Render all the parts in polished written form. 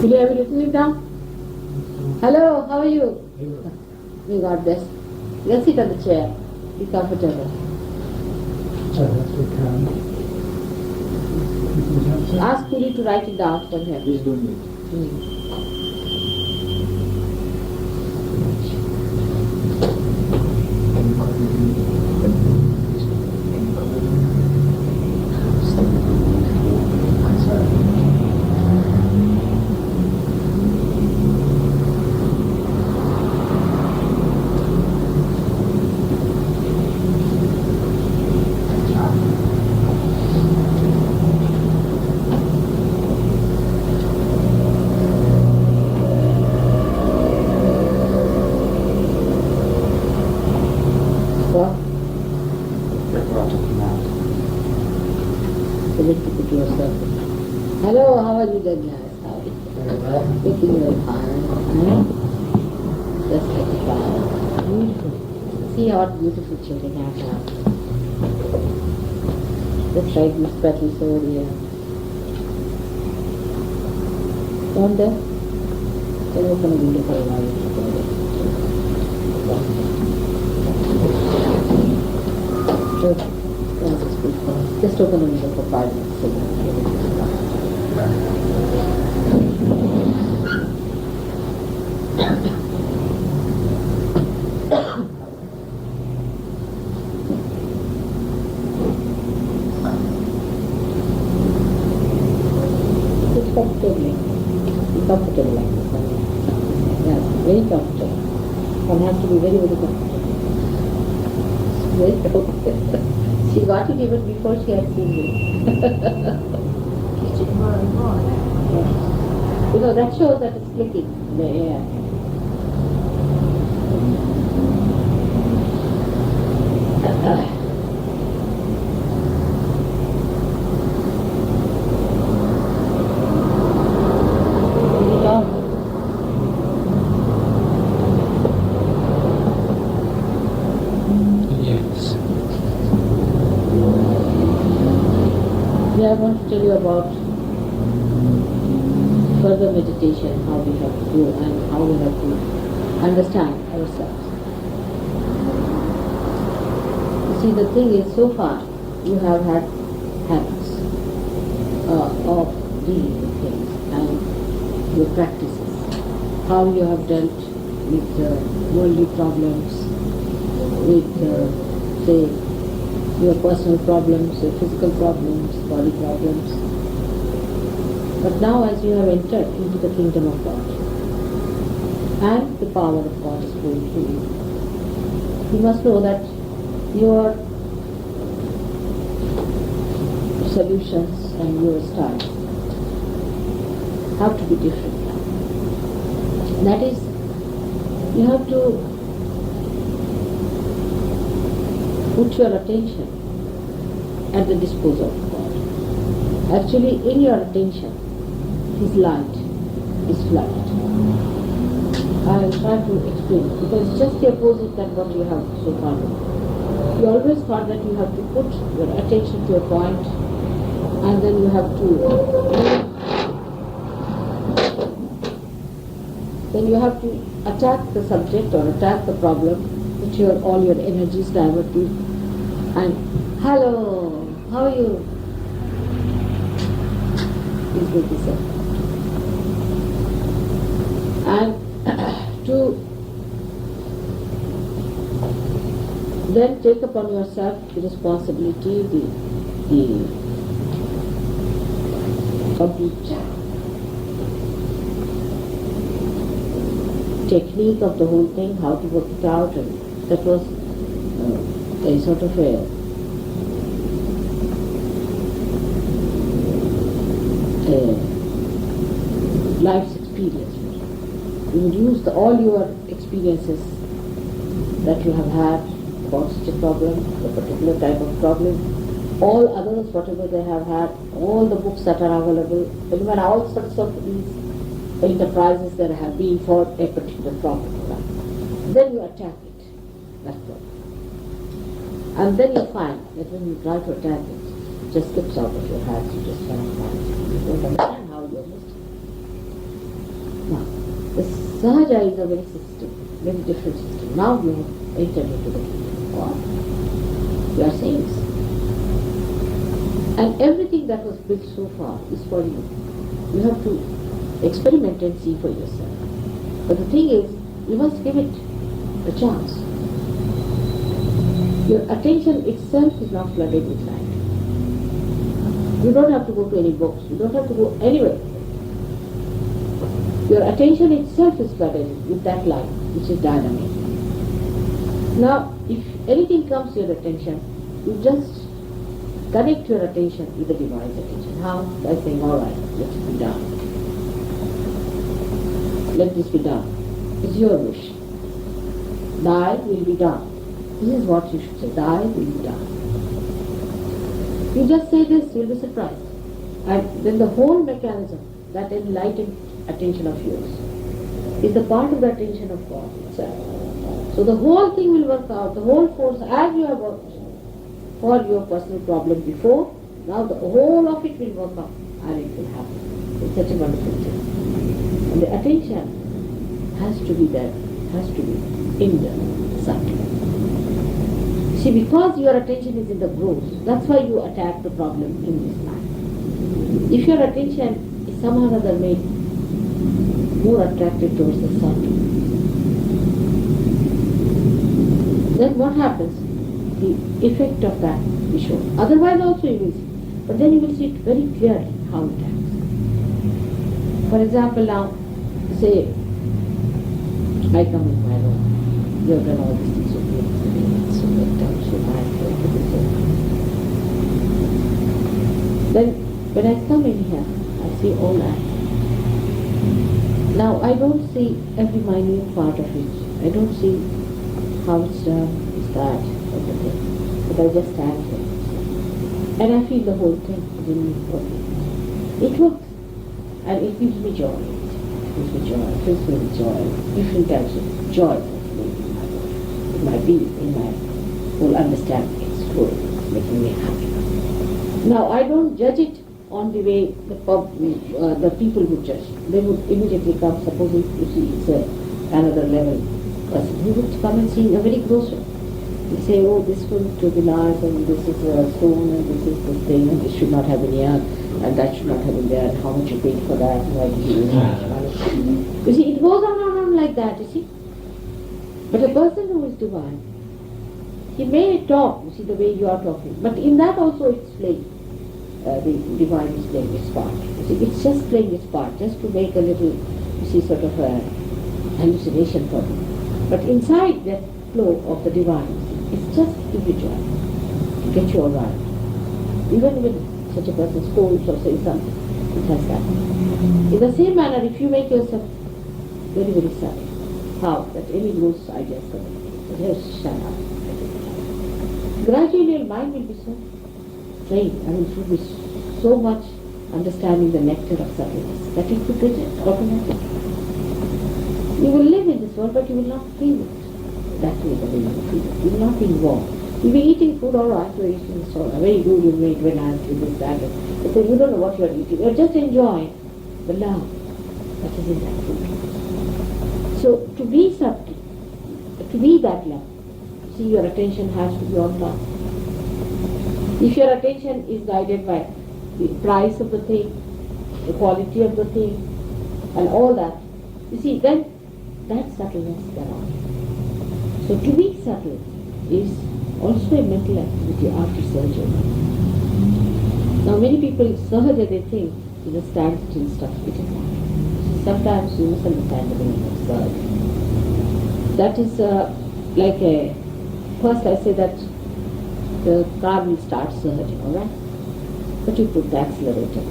Will you have it written it down? Hello, how are you? May God bless. Let's sit on the chair. Be comfortable. Ask Puri to write it down for him. Please don't wait. Hello, how are you doing, guys? How are you? Looking very fine. Just like a flower. Beautiful. See what beautiful children have now. Just like these petals over here. Don't they? They'll open a window for a while. Just open the window for 5 minutes. It's comfortable like this. Yeah, very comfortable. One has to be very, very comfortable. Very comfortable. She got it even before she had seen me. Because that shows that it's clicking in the air. I want to tell you about further meditation, how we have to do and how we have to understand ourselves. You see, the thing is, so far you have had habits of dealing with things and your practices, how you have dealt with worldly problems, with say your personal problems, your physical problems, body problems. But now as you have entered into the kingdom of God and the power of God is flowing through you, you must know that your solutions and your styles have to be different now. That is, you have to put your attention at the disposal of God. Actually, in your attention, His light is flooded. I will try to explain it because it's just the opposite than what you have so far done. You always thought that you have to put your attention to a point and then you have to attack the subject or attack the problem, put all your energies diverted. And hello, how are you? Please make yourself. And to then take upon yourself the responsibility, the complete technique of the whole thing, how to work it out, and that was a sort of a life's experience. You would use all your experiences that you have had about such a problem, a particular type of problem, all others, whatever they have had, all the books that are available, even all sorts of these enterprises that have been for a particular problem. Then you attack it, that problem. And then you find that when you try to attack it, it just slips out of your hands, you just cannot find it. You don't understand how you are missing. Now, the Sahaja is a very different system. Now you have entered into the kingdom of God. You are saints. And everything that was built so far is for you. You have to experiment and see for yourself. But the thing is, you must give it a chance. Your attention itself is not flooded with light. You don't have to go to any books. You don't have to go anywhere. Your attention itself is flooded with that light, which is dynamic. Now, if anything comes to your attention, you just connect your attention with the divine's attention. How? By saying, all right, let it be done. Let this be done. It's your wish. Thy will be done. This is what you should say. Thy will be done. You just say this, you'll be surprised. And then the whole mechanism, that enlightened attention of yours, is the part of the attention of God itself. So the whole thing will work out, the whole force, as you have worked for your personal problem before, now the whole of it will work out and it will happen. It's such a wonderful thing. And the attention has to be there, has to be in the subtle. See, because your attention is in the gross, that's why you attack the problem in this life. If your attention is somehow or other made more attracted towards the subtle, then what happens? The effect of that is shown. Otherwise also you will see. But then you will see it very clearly how it acts. For example, now, say, I come in my room. You have done all these things so beautifully, so better, so mindful, then when I come in here, I see all that. Now I don't see every minute part of it. I don't see how it's done, it's that, everything. But I just stand here. And I feel the whole thing within me working. It works. And it gives me joy. It gives me joy. It fills me with joy. Different types of joy in my being, in my whole understanding. It's good. It's making me happy. Now I don't judge it on the way the people would judge. They would immediately come, supposing you see it's another level person. He would come and see a very close one. He'd say, oh, this one to be nice, and this is a stone, and this is this thing, and this should not have been here, and that should not have been there, and how much you paid for that, and why did you use so much money. You see, it goes on and on like that, you see. But a person who is divine, he may talk, you see, the way you are talking, but in that also it's playing. The divine is playing its part. You see, it's just playing its part, just to make a little, you see, sort of a hallucination for you. But inside that flow of the divine, it's just to give you joy, to get you all right. Even when such a person scolds or says something, it has that. In the same manner, if you make yourself very, very sad, how? That any gross ideas come in. Just shut up. Gradually your mind will be so trained, I mean, it will be so much understanding the nectar of subtleness that it will reject automatically. You will live in this world, but you will not feel it. That way the way you feel it. You will not be involved. You will be eating food, all right, you are eating this all right. Very good, you made very nice with this, that. But you don't know what you are eating. You are just enjoying the love that is in that food. So to be subtle, to be that love, see, your attention has to be on love. If your attention is guided by the price of the thing, the quality of the thing, and all that, you see, then that subtleness thereon. So to be subtle is also a mental activity after surgery. Now many people, sahaja, they think is a standstill stuff. It is not. Sometimes you misunderstand the meaning of sahaja. That is like a, first I say that the car will start sahaja, alright? But you put the accelerator.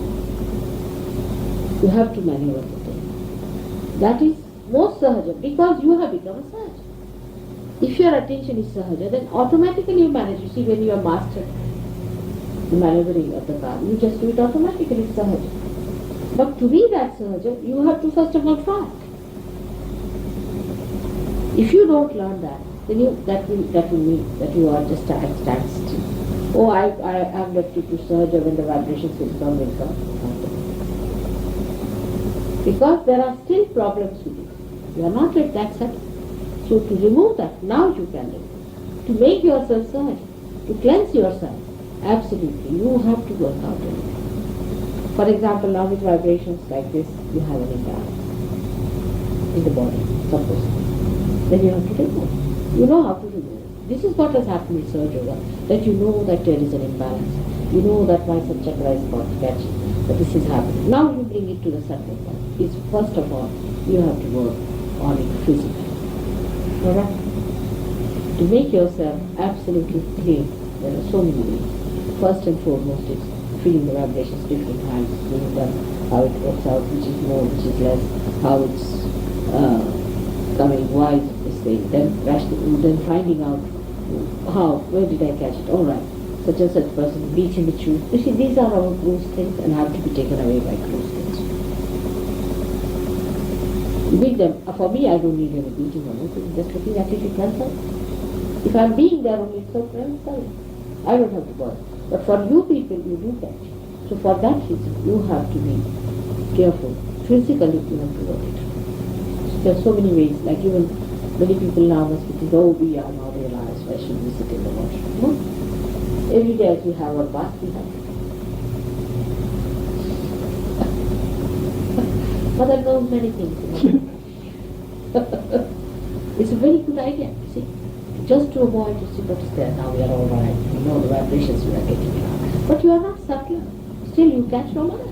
You have to maneuver the thing. That is most sahaja because you have become a sahaja. If your attention is sahaja, then automatically you manage. You see, when you are mastered the maneuvering of the car, you just do it automatically, it's sahaja. But to be that sahaja, you have to first of all try. If you don't learn that, then that will mean that you are just at standstill. Oh, I am left to sahaja when the vibrations will come, will come. Because there are still problems with it. You are not yet that settled. So to remove that, now you can do it. To make yourself surge, to cleanse yourself, absolutely, you have to work out on it. For example, now with vibrations like this, you have an imbalance in the body, suppose. Then you have to remove it. You know how to remove it. This is what has happened with Surge Yoga, that you know that there is an imbalance. You know that my subchakra is not catching, that this is happening. Now you bring it to the subtle part. It's first of all, you have to work on it physically. Alright? To make yourself absolutely clean, there are so many ways. First and foremost is feeling the vibrations different times, seeing them, how it works out, which is more, which is less, how it's coming, why is thing, then finding out how, where did I catch it? Alright, such and such person, beating the truth. You see, these are our gross things and have to be taken away by gross things. Beat them. For me, I don't need any beating or anything. Just looking at it, it runs out. If I'm being there only, so sorry. I don't have to bother. But for you people, you do catch. So for that reason, you have to be careful. Physically, you have to work it. So there are so many ways. Like even many people now must be thinking, oh, we are now realized, why should we sit in the washroom? No. Every day as we have our bath, we have to. Mother knows many things. It's a very good idea, see. Just to avoid to see what's there. Now we are all right. You know the vibrations we are getting now. But you are not subtle. Still you catch no mother.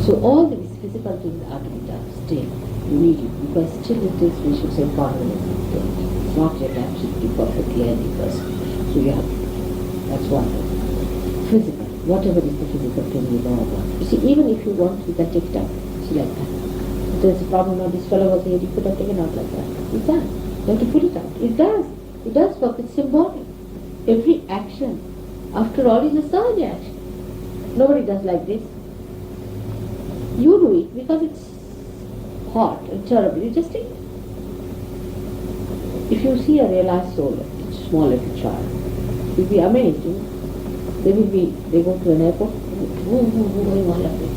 So all these physical things are to be done. Still, you need it. Because still it is, we should say, permanent state. It's not yet absolutely perfectly any person. So you have to do it. That's one thing. Physical. Whatever is the physical thing you know about. You see, even if you want, you can take it out. See, like that. If there's a problem or this fellow was here, you could have taken out like that. You can. You have to put it out. It does. It does work. It's symbolic. Every action, after all, is a surge action. Nobody does like this. You do it because it's hot and terrible. You just take it. If you see a realized soul, a small little child, you'll be amazed. You know? They go to an airport, going on like this.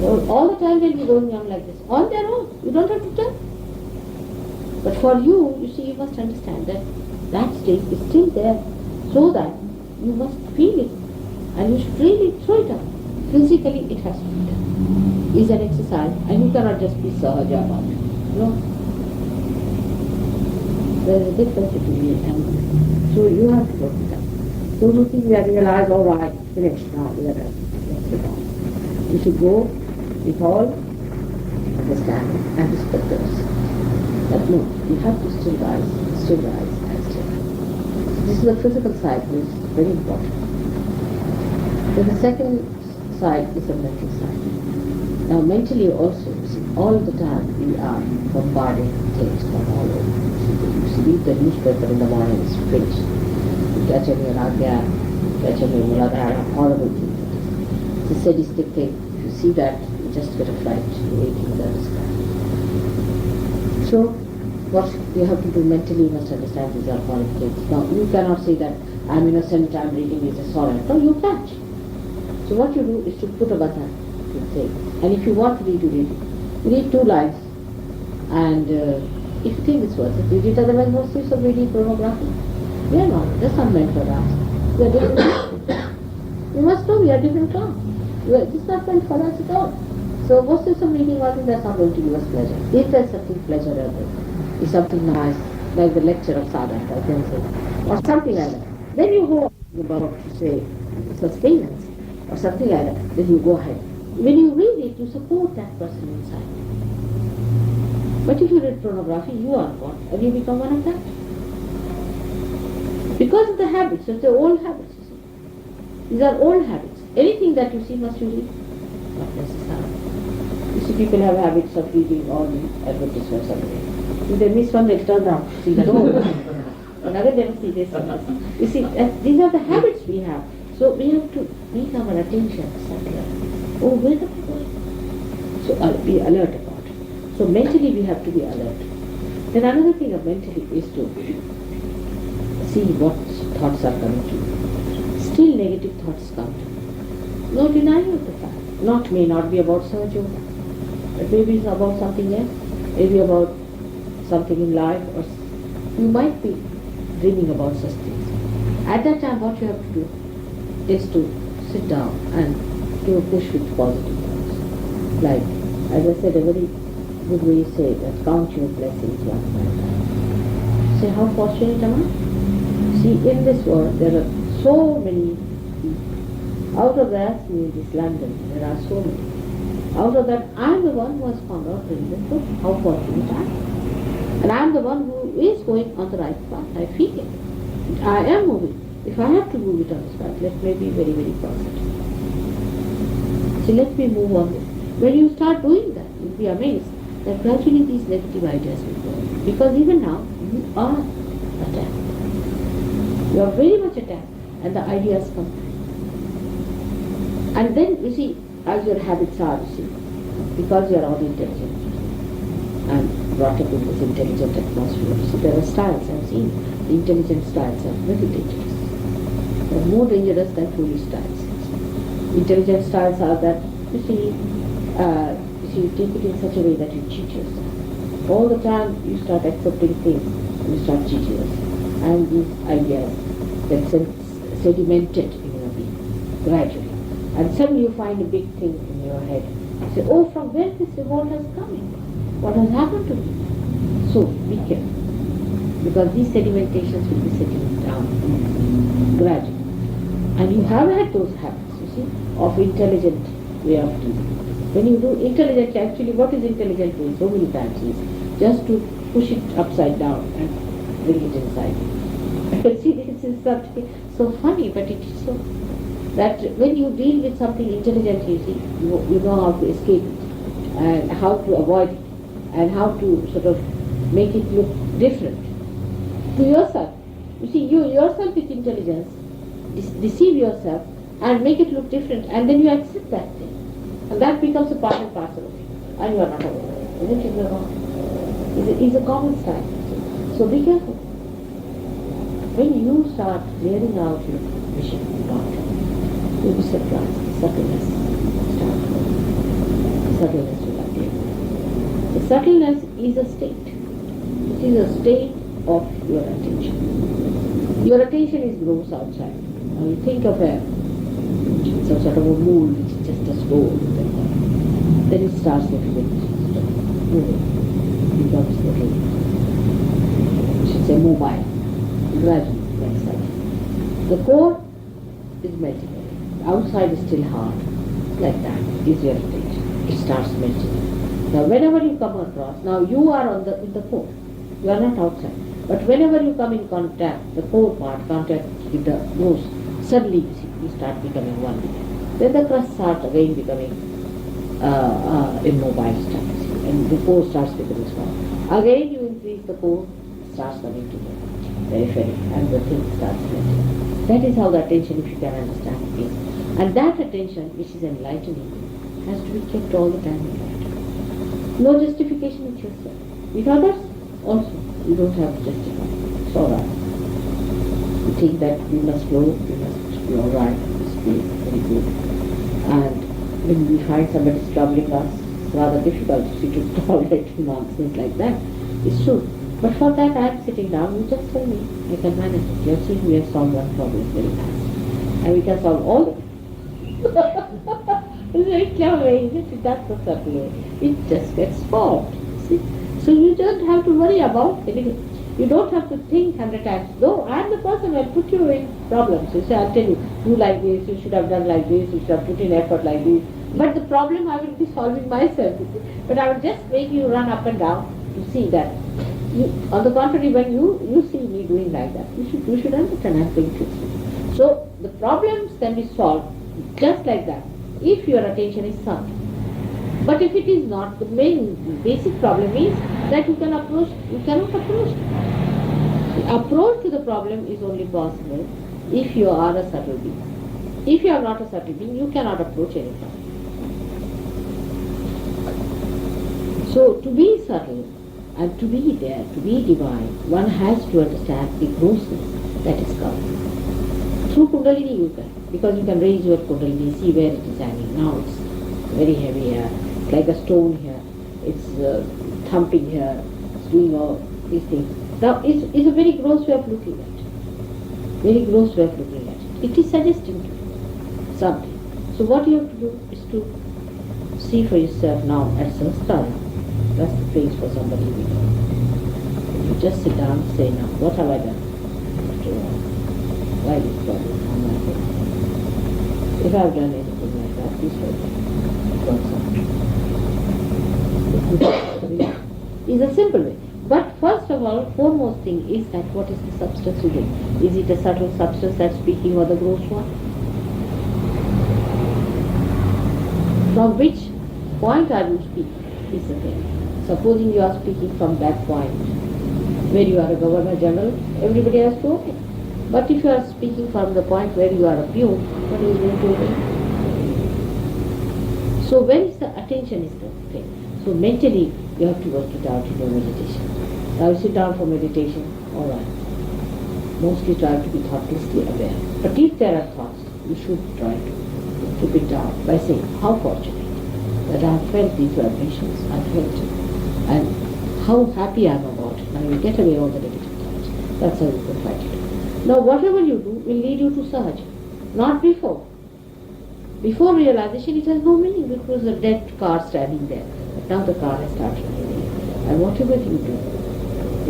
All the time they'll be going on like this, on their own. You don't have to tell. But for you, you see, you must understand that that state is still there, so that you must feel it, and you should really throw it out. Physically, it has to be done. It's an exercise, and you cannot just be sahaja about it. No. There is a difference between it and it. So you have to work it out. So you think we have realized, all right, finished now, we are done. Let's get on. You should go with all understanding and respect those. But no, you have to still rise, and still. This is the physical side, which is very important. Then the second side is the mental side. Now mentally also, see, all the time we are bombarding things from all over. You read the newspaper in the morning, it's finished. You catch any Ragya, catch any Muladhara, horrible thing. It's a sadistic thing. If you see that, you just get a fright, waiting in the sky. So, what you have to do mentally, you must understand these are horrible things. Now, you cannot say that I'm innocent, I'm reading this as sorrow. No, you catch. So what you do is to put a button to say. And if you want to read, you read it. You read 2 lines. And if you think it's worth it, read it. Otherwise, what's the use of reading pornography? We are not. That's not meant for us. We are different class. You must know we are different class. This is not meant for us at all. So what's the use of reading all this? That's not going to give us pleasure. If there's something pleasurable, is something nice, like the lecture of Sadat, I can say, or something like that, then you go about to say sustenance, or something like that, then you go ahead. When you read it, you support that person inside. But if you read pornography, you are what? Have you become one of them? Because of the habits, of the old habits, you see. These are old habits. Anything that you see, must you read? Not necessarily. You see, people have habits of reading all the advertisements of the day. If they miss one, they'll turn around, see that, oh, another they will see this and this. You see, these are the habits we have. So we have to make our attention subtler. Oh, where are we going? So be alert about it. So mentally we have to be alert. Then another thing of mentally is to see what thoughts are coming to you. Still negative thoughts come to you. No denial of the fact. May not be about Sahaja Yoga, but maybe it's about something else, maybe about something in life, or you might be dreaming about such things. At that time, what you have to do is to sit down and do a push with positive thoughts. Like, as I said, a very good way you say that, count your blessings one by one. Say, how fortunate am I? See, in this world, there are so many people. Out of that, in this London, there are so many. Out of that, I am the one who has found out religion. Look how fortunate I am. And I am the one who is going on the right path. I feel it. I am moving. If I have to move it on this path, let me be very, very positive. So let me move on this. When you start doing that, you'll be amazed that gradually these negative ideas will go. Because even now, you are attacked. You are very much attacked, and the ideas come. And then, you see, as your habits are, you see, because you are all intelligent and brought up in this intelligent atmosphere, so there are styles I've seen. The intelligent styles are very dangerous. They are more dangerous than foolish styles. Intelligent styles are that, you see, you take it in such a way that you cheat yourself. All the time you start accepting things and you start cheating yourself. And these ideas get sedimented in your being gradually. And suddenly you find a big thing in your head. You say, oh, from where this revolt has come in? What has happened to me? So, be careful. Because these sedimentations will be settling down gradually. And you have had those habits, you see, of intelligent way of living. When you do intelligent, actually what is intelligent doing so many times is just to push it upside down and bring it inside. See, this is something so funny, but it is so that when you deal with something intelligent, you see, you know how to escape it and how to avoid it and how to sort of make it look different to yourself. You see, you yourself with intelligence deceive yourself and make it look different, and then you accept that thing. And that becomes a part and parcel of you. And you are not aware. Isn't it wrong? It's a common style. So be careful. When you start clearing out your vision about it, you'll be surprised. Subtleness starts flowing. Subtleness will appear. The subtleness is a state. It is a state of your attention. Your attention is gross outside. Now you think of some sort of a mold which is just a stone. Then it starts getting moving. It becomes little, we should say mobile, gradually, like that. The core is melting away. The outside is still hard. Like that is your attention. It starts melting. Now whenever you come across, now you are in the core. You are not outside. But whenever you come in contact, the core part, contact with the nose, suddenly you see, you start becoming one with it. Then the crust starts again becoming immobile stuff, and the core starts becoming small. Again you increase the core, starts coming to the periphery, and the thing starts melting. That is how the attention, if you can understand, is. And that attention, which is enlightening, has to be kept all the time enlightened. No justification with yourself. With others, also, you don't have to justify. It's all right. You think that you must flow, you must be all right, you must be very good. And when we find somebody troubling us, it's rather difficult to tolerate nonsense like that. It's true. But for that I am sitting down, you just tell me, I can manage it. You have seen we have solved one problem very fast. And we can solve all of it. It's very clever way, isn't it? That's the subtle way. It just gets solved. See? So you don't have to worry about anything. You don't have to think 100 times. No, I am the person who will put you in problems. You say, I'll tell you, do like this, you should have done like this, you should have put in effort like this. But the problem I will be solving myself. But I will just make you run up and down to see that. On the contrary, when you see me doing like that, you should understand I'm going to. So the problems can be solved just like that if your attention is sound. But if it is not, the main basic problem is that you cannot approach. The approach to the problem is only possible if you are a subtle being. If you are not a subtle being, you cannot approach any problem. So to be subtle and to be there, to be divine, one has to understand the grossness that is coming. Through Kundalini you can. because you can raise your kundalini, see where it is hanging. Now it's very heavy here, like a stone here. It's thumping here, it's doing all these things. Now it's a very gross way of looking at it. Very gross way of looking at it. It is suggesting to you something. So what you have to do is to see for yourself now at Sanskara. That's the place for somebody to go. You just sit down and say, now, what have I done? Why this problem? How am I doing? If I have done anything like that, this way, is a simple way. But first of all, foremost thing is that what is the substance you do? Is it a subtle substance that's speaking or the gross one? From which point are you speaking is the thing. Supposing you are speaking from that point where you are a Governor General, everybody has to obey. But if you are speaking from the point where you are a peon, what is going to obey? So where is the attention is the thing. So mentally you have to work it out in your meditation. Now you sit down for meditation, alright. Mostly try to be thoughtlessly aware. But if there are thoughts, you should try to keep it down by saying, how fortunate that I have felt these vibrations, I felt it. And how happy I am about it. Now you get away all the negative thoughts. That's how you can fight it. Now whatever you do will lead you to Sahaja. Not before. Before realization it has no meaning because a dead car standing there. But now the car has started moving. And whatever you do,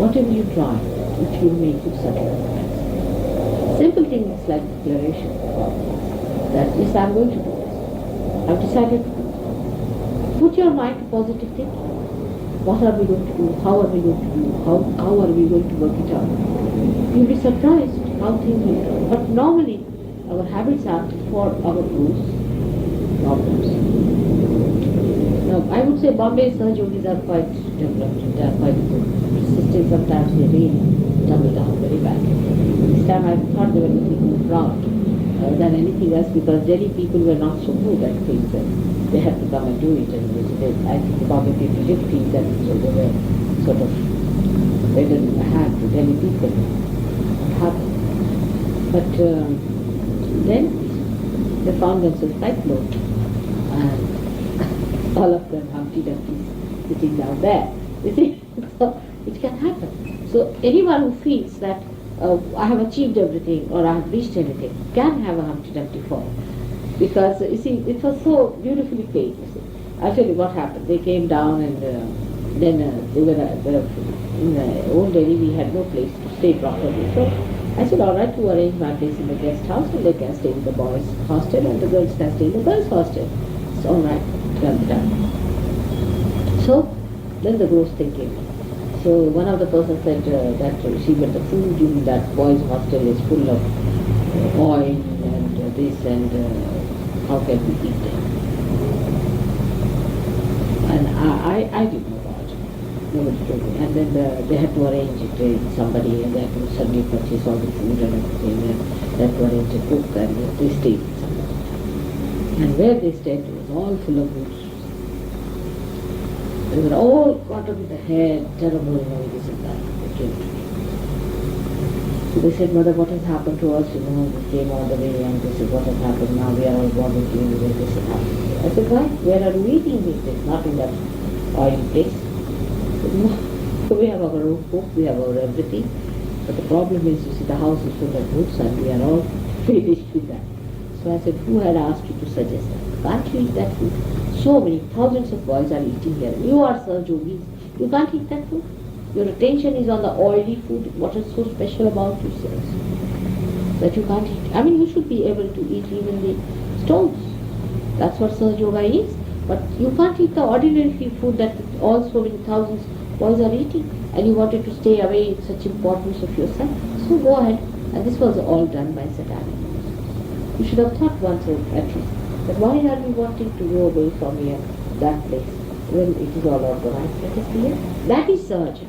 whatever you try, it will make you subtle. Simple things like declaration that yes, I am going to do this. I have decided to do this. Put your mind to positive thinking. What are we going to do? How are we going to do? How are we going to work it out? You'll be surprised how things will go. But normally our habits are for our rules, problems. Now I would say Bombay Sahajogis are quite developed, they are quite good. Persistent, sometimes they really tumble down very badly. This time I thought they were looking proud than anything else because Delhi people were not so good at things and they had to come and do it, and I think the Bombay people did feel that, so they were sort of better in the hand to Delhi people what happened. But then they found themselves quite low, and all of them Humpty Dumpty sitting down there. You see, so it can happen. So anyone who feels that I have achieved everything or I have reached anything can have a Humpty Dumpty fall. Because, you see, it was so beautifully played, you see. I'll tell you what happened. They came down and then they were, in the old Delhi we had no place to stay properly. So I said, all right, you arrange my place in the guest house and they can stay in the boys' hostel and the girls can stay in the girls' hostel. It's all right, done. So then the gross thing came. So one of the persons said that she got the food in that boys' hostel is full of oil and this and how can we eat them? And I didn't know about it. Nobody told me. And then they had to arrange it with somebody and they had to suddenly purchase all the food and everything and they had to arrange a cook and they stayed with somebody. And where they stayed it was all full of roots. They were all caught up in the head, terrible, this and that. They came to me. So they said, Mother, what has happened to us? You know, we came all the way and this is what has happened. Now we are all vomiting, this has happened. I said, why? Where are we eating these things? Not in that oily place. Said, no. So we have our own cook, we have our everything. But the problem is, you see, the house is full of roots and we are all finished with that. So I said, who had asked you to suggest that? Can't you eat that food? So many, thousands of boys are eating here. You are Sahajogis. You can't eat that food. Your attention is on the oily food. What is so special about yourselves that you can't eat? I mean, you should be able to eat even the stones. That's what Sahaja Yoga is. But you can't eat the ordinary food that all so many thousands boys are eating. And you wanted to stay away in such importance of yourself. So go ahead. And this was all done by satanic. You should have thought once at least. But why are we wanting to go away from here, that place, when it is all organized? Let us be here. That is Sahaja.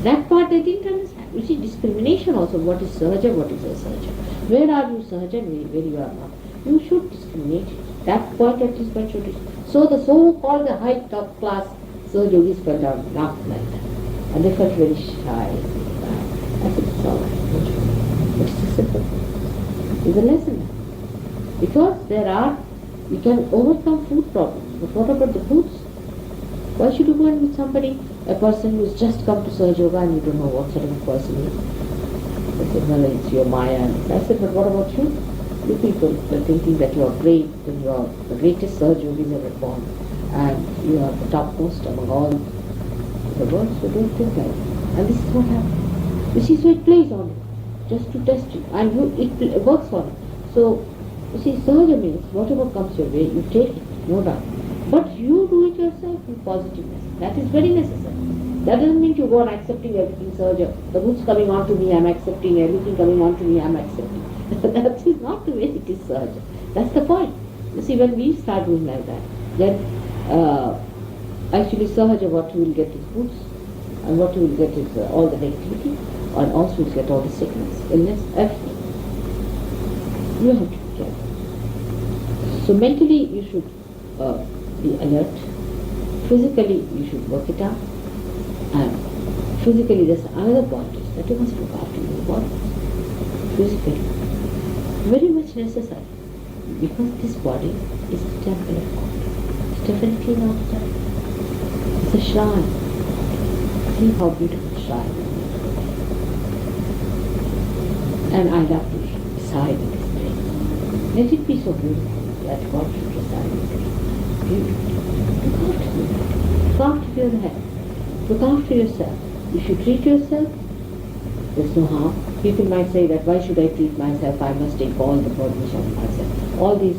That part they didn't understand. You see, discrimination also, what is Sahaja, what is Asahaja. Where are you Sahaja and where you are not? You should discriminate. That point at least one should discriminate. So the so-called the high top class Sahajogis fell down, not like that. And they felt very shy. I said, it's all right. It's a simple thing. is a lesson. Because you can overcome food problems. But what about the foods? Why should you go in with somebody, a person who's just come to Sahaja Yoga and you don't know what sort of a person he is? I said, well, it's your Maya. I said, but what about you? You people are thinking that you are great, and you are the greatest Sahaja Yogis ever born, and you are the topmost among all the world, so don't think like that. And this is what happens. You see, so it plays on it, just to test you, and it works on it. So, you see, Sahaja means whatever comes your way, you take it, no doubt. But you do it yourself with positiveness. That is very necessary. That doesn't mean you go on accepting everything Sahaja. The goods coming on to me, I'm accepting. Everything coming on to me, I'm accepting. That is not the way it is Sahaja. That's the point. You see, when we start doing like that, then actually Sahaja, what you will get is goods, and what you will get is all the negativity, and also you will get all the sickness, illness, everything. You have to be careful. So mentally you should be alert. Physically you should work it out. And physically there's another point that you must look after your body. Physically. Very much necessary. Because this body is the temple of God. It's definitely not a temple. It's a shrine. See how beautiful shrine. And I love to reside in this place. Let it be so beautiful that God should reside in it. Beautiful. Look after your health. Look after yourself. If you treat yourself, there's no harm. People might say that why should I treat myself? I must take all the burdens on myself. All these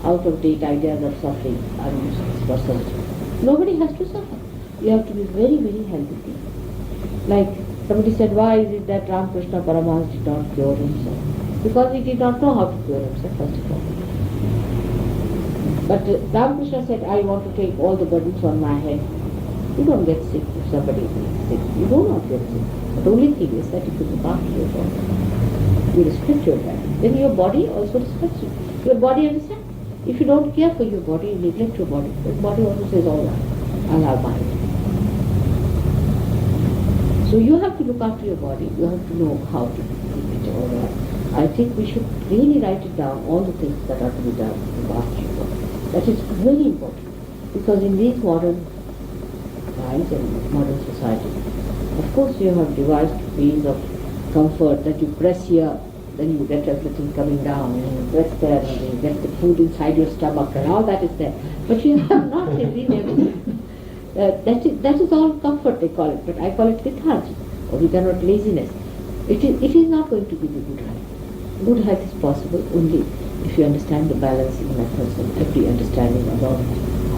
out-of-date ideas of suffering are useless for surgery. Nobody has to suffer. You have to be very, very healthy people. Like somebody said, why is it that Ramakrishna Paramahansa did not cure himself? Because he did not know how to cure himself, first of all. But Ramakrishna said, I want to take all the burdens on my head. You don't get sick if somebody is sick. You do not get sick. But the only thing is that if you look after your body, you respect your body, then your body also respects you. Your body understands. If you don't care for your body, you neglect your body, the body also says, all right, I'll have mine. So you have to look after your body. You have to know how to keep it all right. I think we should really write it down, all the things that are to be done to look after your body. That is very important. Because in these modern times and modern society, of course you have devised ways of comfort that you press here, then you get everything coming down, and you press there, and you get the food inside your stomach, and all that is there. But you have not really everything. That is all comfort they call it, but I call it lethargy, or we cannot laziness. It is not going to give you good health. Good health is possible only if you understand the balancing methods and every understanding about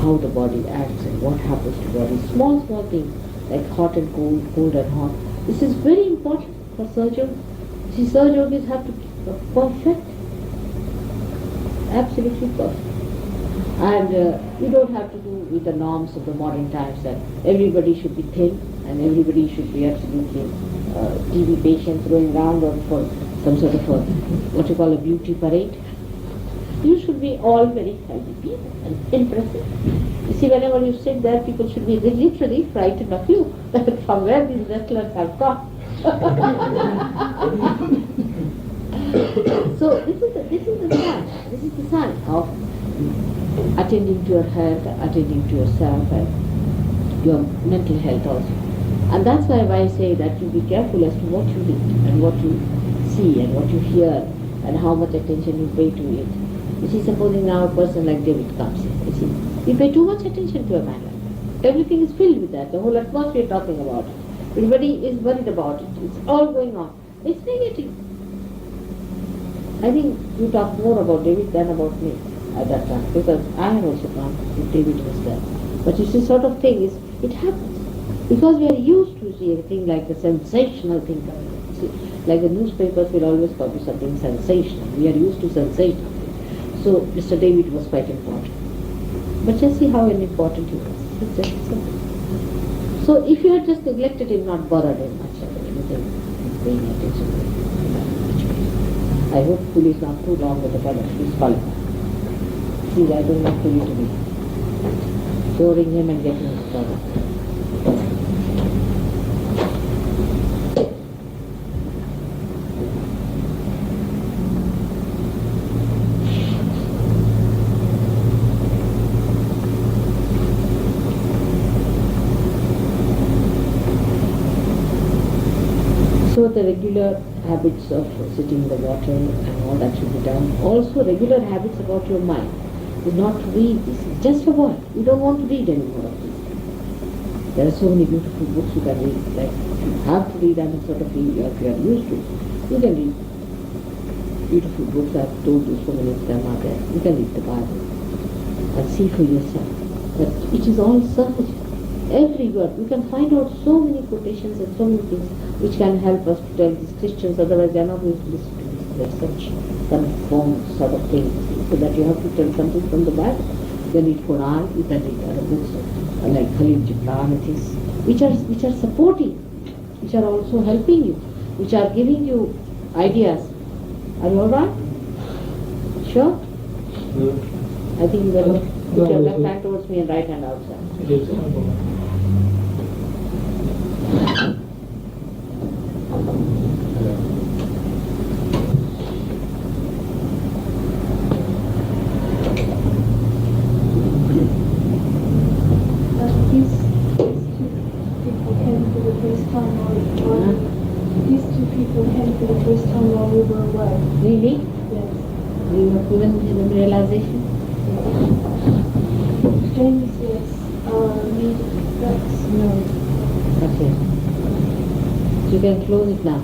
how the body acts and what happens to the body. Small things like hot and cold, cold and hot. This is very important for surgeons. See, surgeons have to be perfect, absolutely perfect. And you don't have to do with the norms of the modern times that everybody should be thin and everybody should be absolutely TB patients going around for some sort of a, what you call a beauty parade. You should be all very healthy people and impressive. You see, whenever you sit there, people should be literally frightened of you, from where these wrestlers have come. So this is the sign. This is the sign of attending to your health, attending to yourself, and your mental health also. And that's why I say that you be careful as to what you eat and what you see and what you hear and how much attention you pay to it. You see, supposing now a person like David comes here, you see, you pay too much attention to a man like that. Everything is filled with that, the whole atmosphere talking about it. Everybody is worried about it. It's all going on. It's negative. I think you talk more about David than about me at that time, because I had also gone if David was there. But you see, sort of thing is, it happens. Because we are used to see everything like a sensational thing coming in. See, like the newspapers will always publish something sensational. We are used to sensational things. So Mr. David was quite important. But just see how unimportant he was. It's just simple. So if you had just neglected him, not bothered him much about anything, paying attention to him, I hope Puli is not too long with the fellow. He's qualified. See, I don't want Puli to be curing him and getting his brother. So the regular habits of sitting in the water and all that should be done. Also regular habits about your mind. Do not read this. Just avoid. You don't want to read anymore of this. There are so many beautiful books you can read. Like if you have to read and sort of if you are used to it, you can read beautiful books. I've told you so many of them are there. You can read the Bible and see for yourself that it is all surface. Every word. You can find out so many quotations and so many things which can help us to tell these Christians, otherwise they are not going to listen to this. They are such conformed sort of things. So that you have to tell something from the Bible. You can read Quran, you can read other books like Khalil Gibran, which are supporting, which are also helping you, which are giving you ideas. Are you alright? Sure? I think you better put your left hand towards me and right hand outside. These two people came for the first time while we were away. Really? Yes. You have given him realization? James, yes. Rex, no. Okay. So you can close it now.